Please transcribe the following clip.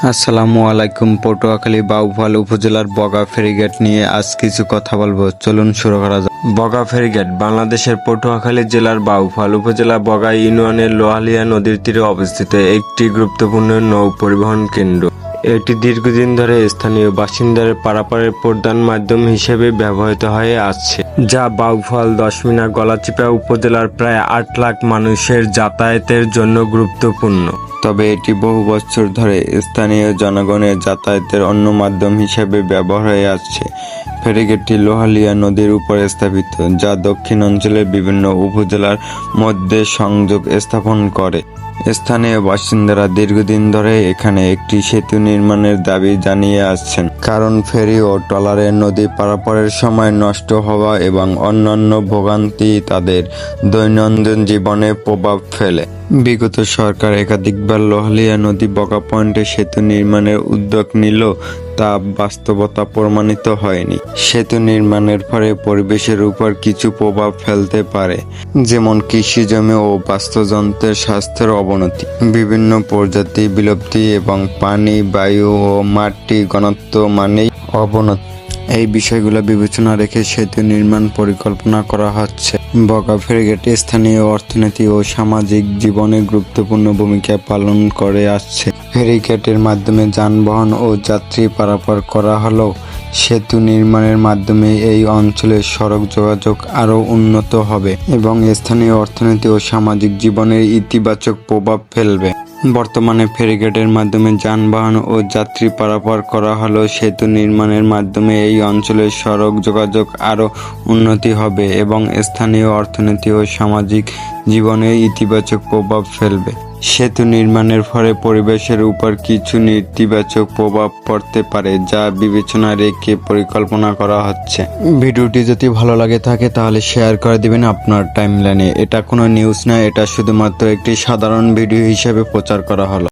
আসসালামু আলাইকুম। পটুয়াখালী বাউফল উপজেলার বগা ফেরিঘাট নিয়ে আজ কিছু কথা বলবো, চলুন শুরু করা যাক। বগা ফেরিঘাট বাংলাদেশের পটুয়াখালী জেলার বাউফল উপজেলা বগা ইউনিয়নের লোহালিয়া নদীর তীরে অবস্থিত একটি গুরুত্বপূর্ণ নৌ পরিবহন কেন্দ্র। এটি দীর্ঘদিন ধরে স্থানীয় বাসিন্দাদের পারাপারের প্রধান মাধ্যম হিসেবে ব্যবহৃত হয়ে আসছে, যা বাউফল, দশমিনা, গলাচিপা উপজেলার প্রায় 8 লাখ মানুষের যাতায়াতের জন্য গুরুত্বপূর্ণ। তবে এটি বহু বছর ধরে স্থানীয় জনগণের যাতায়াতের অন্য মাধ্যম হিসেবে ব্যবহার হয়ে আসছে। ফেরিঘাটটি লোহালিয়া নদীর উপর স্থাপিত, যা দক্ষিণ অঞ্চলের বিভিন্ন উপজেলার মধ্যে সংযোগ স্থাপন করে। স্থানীয় বাসিন্দারা দীর্ঘদিন ধরে এখানে একটি সেতু নির্মাণের দাবি জানিয়ে আসছেন, কারণ ফেরি ও ট্রলারে নদী পারাপারের সময় নষ্ট হওয়া এবং অন্যান্য ভোগান্তি তাদের দৈনন্দিন জীবনে প্রভাব ফেলে। বিগত সরকার একাধিকবার লোহালিয়া নদী বগা পয়েন্টে সেতু নির্মাণের উদ্যোগ নিলেও তা বাস্তবতা প্রমাণিত হয়নি। সেতু নির্মাণের ফলে পরিবেশের উপর কিছু প্রভাব ফেলতে পারে, যেমন কৃষি জমি ও বাস্তুতন্ত্রের স্বাস্থ্যের অবনতি, বিভিন্ন প্রজাতি বিলুপ্তি এবং পানি, বায়ু ও মাটির ঘনত্ব মানেই অবনতি। এই বিষয়গুলো বিবেচনা রেখে সেতু নির্মাণ পরিকল্পনা করা হচ্ছে। বগা ফেরিঘাট স্থানীয় অর্থনীতি ও সামাজিক জীবনে গুরুত্বপূর্ণ ভূমিকা পালন করে আসছে। ফেরিঘাটের মাধ্যমে যানবাহন ও যাত্রী পারাপার করা হলেও সেতু নির্মাণের মাধ্যমে এই অঞ্চলের সড়ক যোগাযোগ আরও উন্নত হবে এবং স্থানীয় অর্থনীতি ও সামাজিক জীবনের ইতিবাচক প্রভাব ফেলবে। বর্তমানে ফেরিঘাটের মাধ্যমে যানবাহন ও যাত্রী পারাপার করা হলেও সেতু নির্মাণের মাধ্যমে এই অঞ্চলের সড়ক যোগাযোগ আরও উন্নতি হবে এবং স্থানীয় অর্থনীতি ও সামাজিক জীবনে ইতিবাচক প্রভাব ফেলবে। সেতু নির্মাণের ফলে পরিবেশের উপর কিছু নেতিবাচক প্রভাব পড়তে পারে, যা বিবেচনা রেখে পরিকল্পনা করা হচ্ছে। ভিডিওটি যদি ভালো লাগে থাকে তাহলে শেয়ার করে দিবেন আপনার টাইমলাইনে। এটা কোনো নিউজ নয়, এটা শুধুমাত্র একটি সাধারণ ভিডিও হিসেবে প্রচার করা হলো।